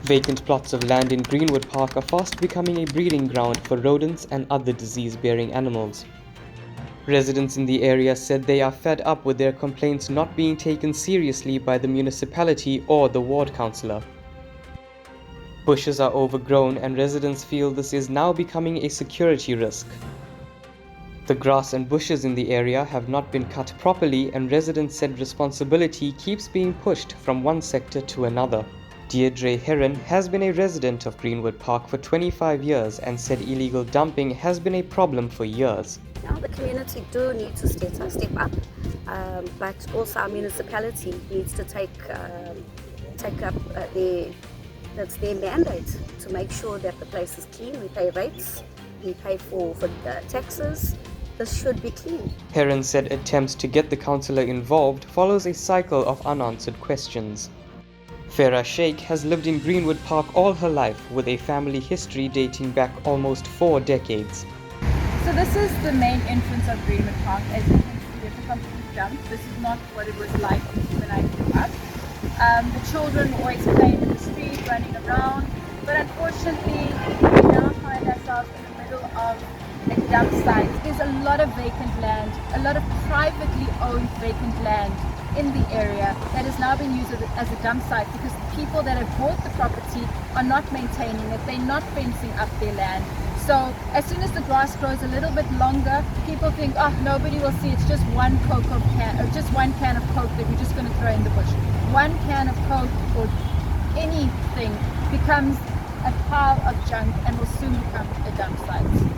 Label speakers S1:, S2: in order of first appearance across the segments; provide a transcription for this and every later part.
S1: Vacant plots of land in Greenwood Park are fast becoming a breeding ground for rodents and other disease-bearing animals. Residents in the area said they are fed up with their complaints not being taken seriously by the municipality or the ward councillor. Bushes are overgrown and residents feel this is now becoming a security risk. The grass and bushes in the area have not been cut properly, and residents said responsibility keeps being pushed from one sector to another. Deirdre Heron has been a resident of Greenwood Park for 25 years and said illegal dumping has been a problem for years.
S2: Now the community do need to step up, but also our municipality needs to take up that's their mandate to make sure that the place is clean. We pay rates, we pay for taxes. This should be clean.
S1: Heron said attempts to get the councillor involved follows a cycle of unanswered questions. Farah Sheikh has lived in Greenwood Park all her life with a family history dating back almost 4 decades.
S3: So this is the main entrance of Greenwood Park. As you can see, it's a complete dump. This is not what it was like when I grew up. The children always playing in the street, running around, but unfortunately we now find ourselves in the middle of a dump site. There's a lot of vacant land, a lot of privately owned vacant land in the area that is now being used as a dump site because the people that have bought the property are not maintaining it, they're not fencing up their land. So as soon as the grass grows a little bit longer, people think, oh, nobody will see, it's just one Coke can, or just one can of Coke that we're just going to throw in the bush. One can of Coke or anything becomes a pile of junk and will soon become a dump site.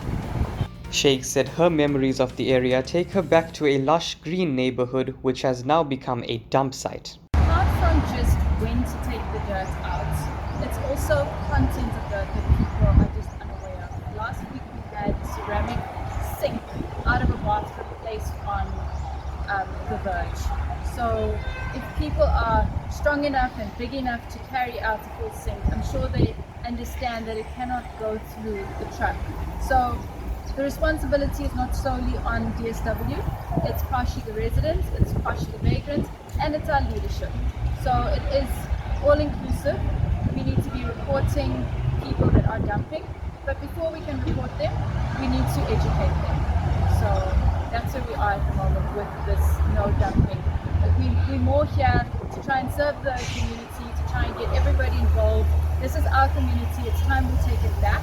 S1: Sheikh said her memories of the area take her back to a lush green neighbourhood which has now become a dump site.
S3: Apart from just when to take the dirt out, it's also content of dirt that people are just unaware of. Last week we had a ceramic sink out of a bathroom placed on the verge. So if people are strong enough and big enough to carry out a full sink, I'm sure they understand that it cannot go through the truck. So the responsibility is not solely on DSW, it's partially the residents, it's partially the vagrants, and it's our leadership. So it is all inclusive. We need to be reporting people that are dumping, but before we can report them, we need to educate them. So that's where we are at the moment with this no dumping. We're more here to try and serve the community, to try and get everybody involved. This is our community, it's time we take it back.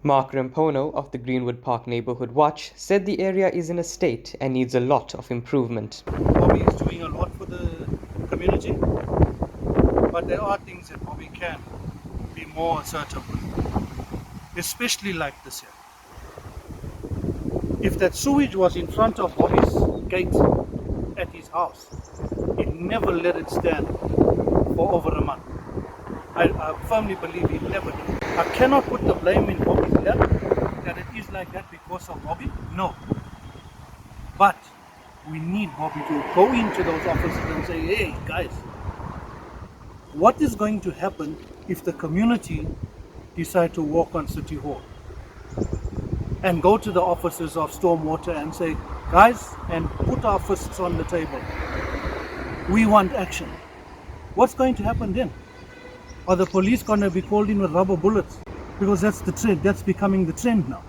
S1: Mark Rampono of the Greenwood Park Neighbourhood Watch said the area is in a state and needs a lot of improvement.
S4: Bobby is doing a lot for the community, but there are things that Bobby can be more assertive with, especially like this here. If that sewage was in front of Bobby's gate at his house, he never let it stand for over a month. I firmly believe he never did. I cannot put the blame in Bobby's lap that it is like that because of Bobby. No. But we need Bobby to go into those offices and say, hey guys, what is going to happen if the community decide to walk on City Hall? And go to the offices of Stormwater and say, guys, and put our fists on the table. We want action. What's going to happen then? Are the police going to be called in with rubber bullets? Because that's the trend, that's becoming the trend now.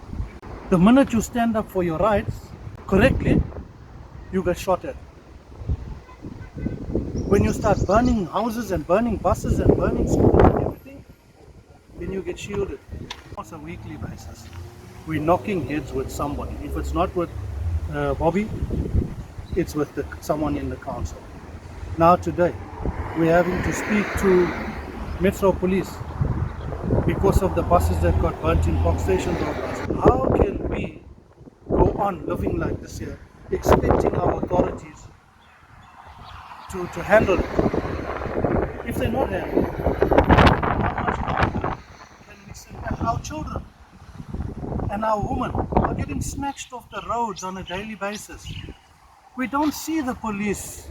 S4: The minute you stand up for your rights correctly, you get shot at. When you start burning houses and burning buses and burning schools and everything, then you get shielded. On a weekly basis, we're knocking heads with somebody. If it's not with Bobby, it's with someone in the council. Now today, we're having to speak to Metro Police because of the buses that got burnt in Park stations. How can we go on living like this here, expecting our authorities to handle it? If they're not handling it, how much longer can we sit back? Our children and our women are getting snatched off the roads on a daily basis. We don't see the police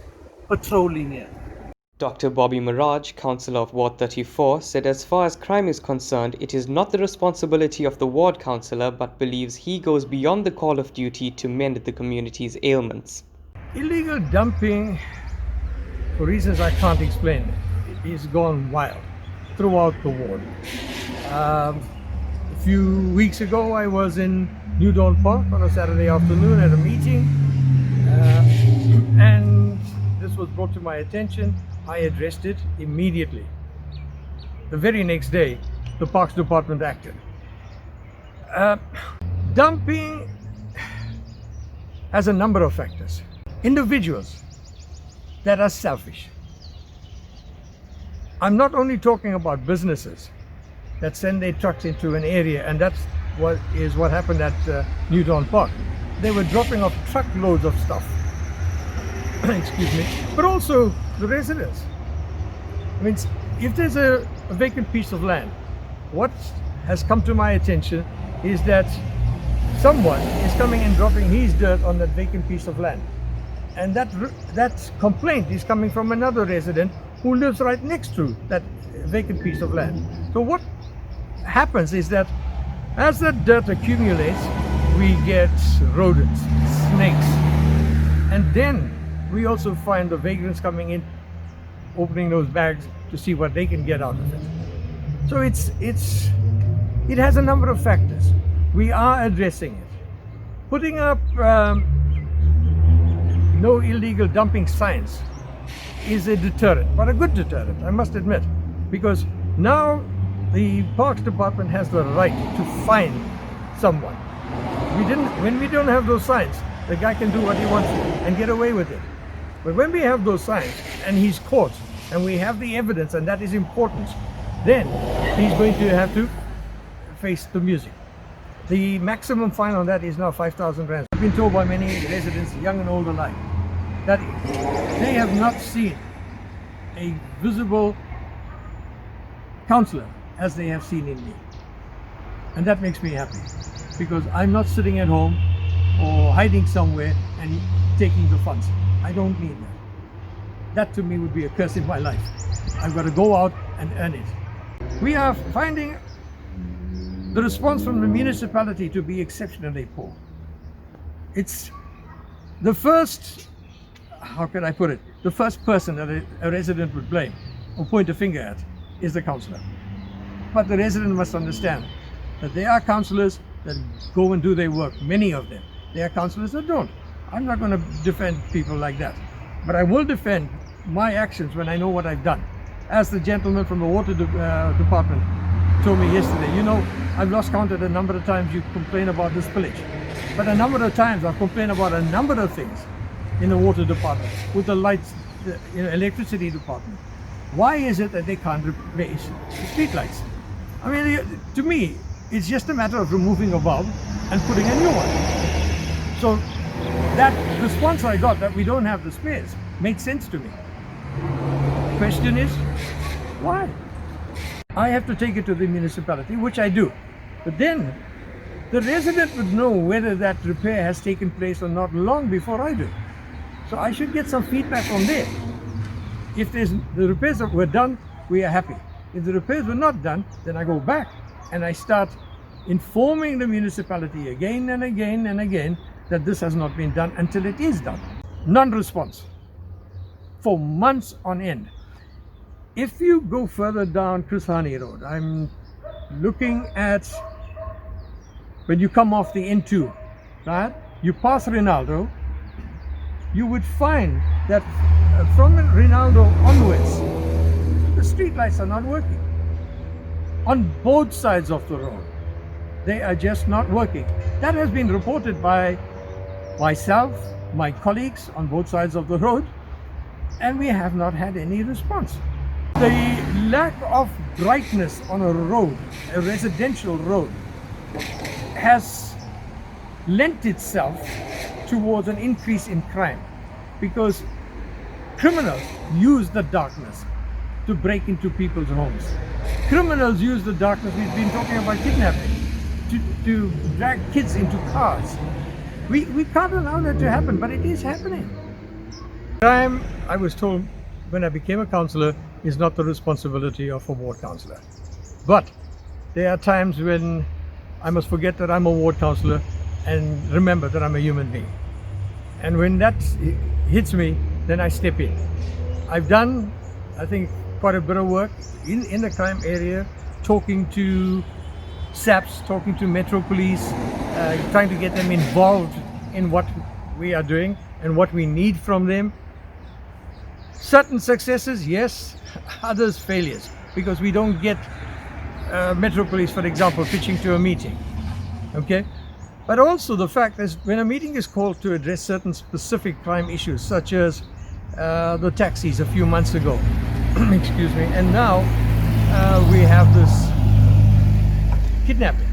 S4: patrolling here.
S1: Dr. Bobby Maharaj, councillor of Ward 34, said as far as crime is concerned, it is not the responsibility of the ward councillor, but believes he goes beyond the call of duty to mend the community's ailments.
S5: Illegal dumping, for reasons I can't explain, is gone wild. throughout the ward. A few weeks ago, I was in Greenwood Park on a Saturday afternoon at a meeting, and this was brought to my attention. I addressed it immediately. The very next day, the Parks Department acted. Dumping has a number of factors. Individuals that are selfish. I'm not only talking about businesses that send their trucks into an area, and that's what happened at Greenwood Park. They were dropping off truckloads of stuff. Excuse me. But also the residents. I mean, if there's a vacant piece of land, what has come to my attention is that someone is coming and dropping his dirt on that vacant piece of land. And that complaint is coming from another resident who lives right next to that vacant piece of land. So what happens is that as that dirt accumulates, we get rodents, snakes, and then we also find the vagrants coming in, opening those bags to see what they can get out of it. So it has a number of factors. We are addressing it. Putting up no illegal dumping signs is a deterrent, but a good deterrent, I must admit, because now the Parks Department has the right to fine someone. When we don't have those signs, the guy can do what he wants to and get away with it. But when we have those signs and he's caught and we have the evidence, and that is important, then he's going to have to face the music. The maximum fine on that is now 5,000 rands. I've been told by many residents, young and old alike, that they have not seen a visible councillor as they have seen in me. And that makes me happy, because I'm not sitting at home or hiding somewhere and taking the funds. I don't need that. That to me would be a curse in my life. I've got to go out and earn it. We are finding the response from the municipality to be exceptionally poor. It's the first, how can I put it, the first person that a resident would blame or point a finger at is the councillor. But the resident must understand that there are councillors that go and do their work, many of them. There are councillors that don't. I'm not going to defend people like that. But I will defend my actions when I know what I've done. As the gentleman from the water department told me yesterday, you know, I've lost count at a number of times you complain about this village. But a number of times I've complained about a number of things in the water department, with the lights, the electricity department. Why is it that they can't replace the street lights? I mean, to me, it's just a matter of removing a bulb and putting a new one. So that response I got, that we don't have the space, made sense to me. Question is, why? I have to take it to the municipality, which I do. But then the resident would know whether that repair has taken place or not long before I do. So I should get some feedback from there. If the repairs that were done, we are happy. If the repairs were not done, then I go back and I start informing the municipality again and again and again that this has not been done until it is done. Non-response for months on end. If you go further down Krisani Road, I'm looking at when you come off the N2, right? You pass Rinaldo, you would find that from Rinaldo onwards, the street lights are not working. On both sides of the road, they are just not working. That has been reported by myself, my colleagues on both sides of the road, and we have not had any response. The lack of brightness on a road, a residential road, has lent itself towards an increase in crime, because criminals use the darkness to break into people's homes. Criminals use the darkness, we've been talking about kidnapping, to drag kids into cars. We can't allow that to happen, but it is happening. Crime, I was told when I became a councillor, is not the responsibility of a ward councillor. But there are times when I must forget that I'm a ward councillor and remember that I'm a human being. And when that hits me, then I step in. I've done, I think, quite a bit of work in the crime area, talking to SAPs, talking to Metro Police, trying to get them involved in what we are doing and what we need from them. Certain successes, yes, others failures, because we don't get Metro Police, for example, pitching to a meeting. Okay? But also the fact is, when a meeting is called to address certain specific crime issues, such as the taxis a few months ago, excuse me, and now we have this kidnapping.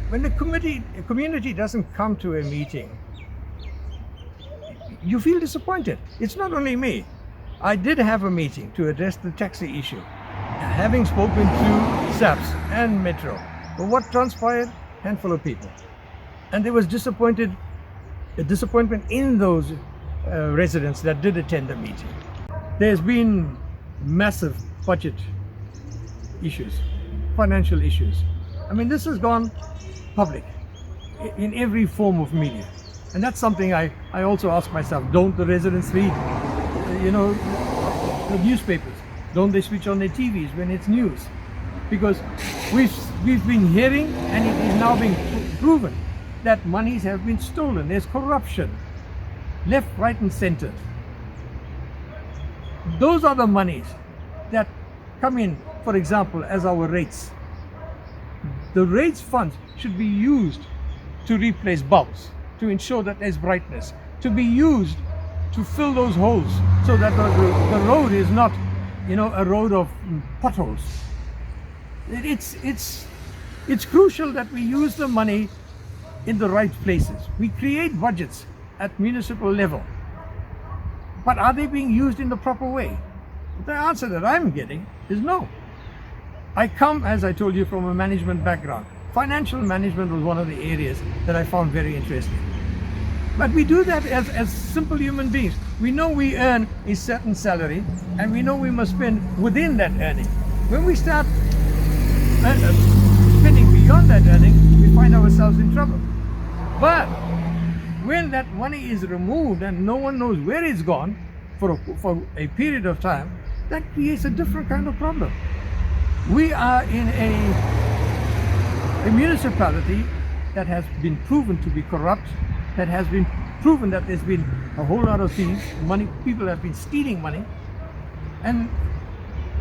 S5: When the community doesn't come to a meeting, you feel disappointed. It's not only me. I did have a meeting to address the taxi issue, having spoken to SAPS and Metro. But what transpired? Handful of people. And there was disappointment in those residents that did attend the meeting. There's been massive budget issues, financial issues. I mean, this has gone public in every form of media. And that's something I also ask myself, don't the residents read, the newspapers? Don't they switch on their TVs when it's news? Because we've been hearing, and it is now being proven, that monies have been stolen. There's corruption, left, right and center. Those are the monies that come in, for example, as our rates. The rates funds should be used to replace bulbs, to ensure that there's brightness, to be used to fill those holes so that the road is not, a road of potholes. It's crucial that we use the money in the right places. We create budgets at municipal level, but are they being used in the proper way? The answer that I'm getting is no. I come, as I told you, from a management background. Financial management was one of the areas that I found very interesting. But we do that as simple human beings. We know we earn a certain salary, and we know we must spend within that earning. When we start spending beyond that earning, we find ourselves in trouble. But when that money is removed and no one knows where it's gone for a period of time, that creates a different kind of problem. We are in a municipality that has been proven to be corrupt, that has been proven that there's been a whole lot of thieves, people have been stealing money. And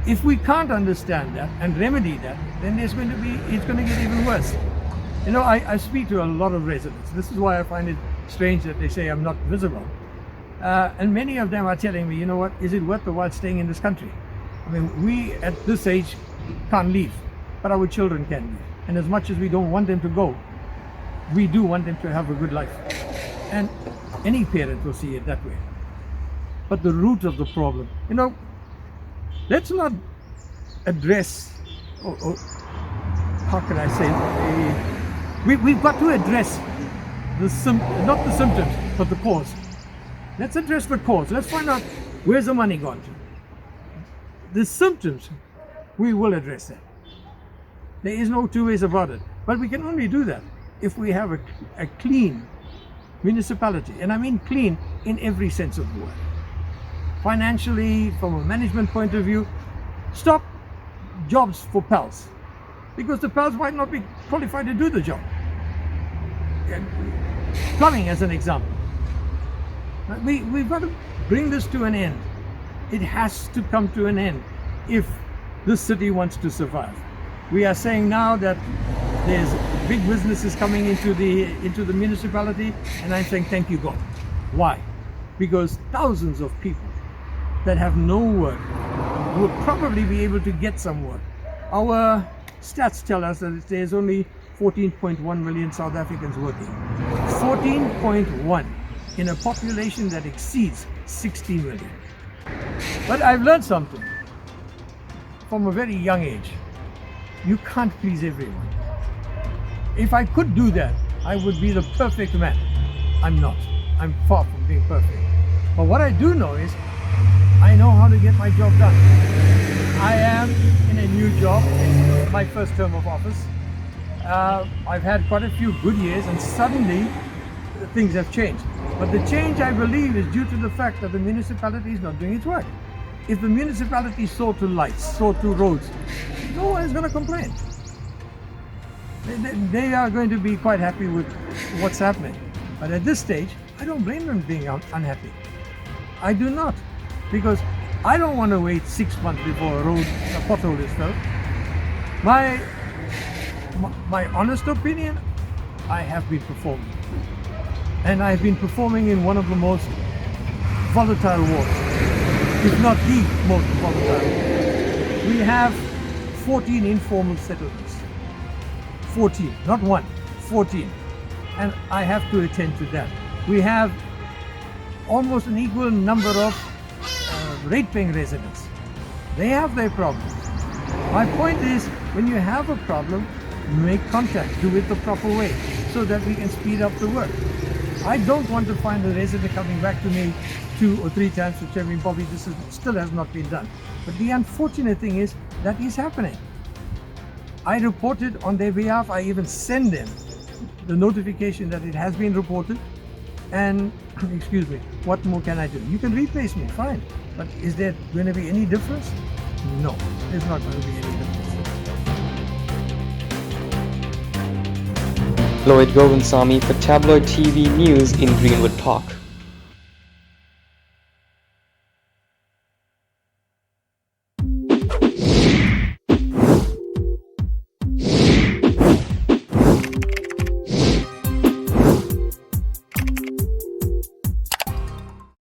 S5: if we can't understand that and remedy that, then it's going to get even worse. I speak to a lot of residents. This is why I find it strange that they say I'm not visible. And many of them are telling me, is it worth the while staying in this country? I mean, we at this age can't leave, but our children can leave. And as much as we don't want them to go, we do want them to have a good life. And any parent will see it that way. But the root of the problem, let's not address, or how can I say, we've got to address not the symptoms, but the cause. Let's address the cause. Let's find out where's the money gone to. The symptoms, we will address that. There is no two ways about it. But we can only do that if we have a clean municipality. And I mean clean in every sense of the word. Financially, from a management point of view, stop jobs for pals, because the pals might not be qualified to do the job. Plumbing as an example. We've got to bring this to an end. It has to come to an end if this city wants to survive. We are saying now that there's big businesses coming into the municipality, and I'm saying thank you God. Why? Because thousands of people that have no work will probably be able to get some work. Our stats tell us that there's only 14.1 million South Africans working. 14.1 in a population that exceeds 60 million. But I've learned something from a very young age. You can't please everyone. If I could do that, I would be the perfect man. I'm not. I'm far from being perfect. But what I do know is, I know how to get my job done. I am in a new job. It's my first term of office. I've had quite a few good years, and suddenly things have changed. But the change, I believe, is due to the fact that the municipality is not doing its work. if the municipality saw to lights, saw to roads, no one is going to complain. They are going to be quite happy with what's happening. But at this stage, I don't blame them being unhappy. I do not, because I don't want to wait 6 months before a pothole is filled. My honest opinion, I have been performing. And I've been performing in one of the most volatile wards, if not the most volatile. We have 14 informal settlements. 14, not one, 14. And I have to attend to that. We have almost an equal number of rate-paying residents. They have their problems. My point is, when you have a problem, make contact, do it the proper way, so that we can speed up the work. I don't want to find a resident coming back to me 2 or 3 times to tell me, Bobby, this still has not been done. But the unfortunate thing is, that is happening. I report it on their behalf. I even send them the notification that it has been reported. And, excuse me, what more can I do? You can replace me, fine. But is there going to be any difference? No, there's not going to be any difference.
S1: Lloyd Govinsamy for Tabloid TV News in Greenwood Park.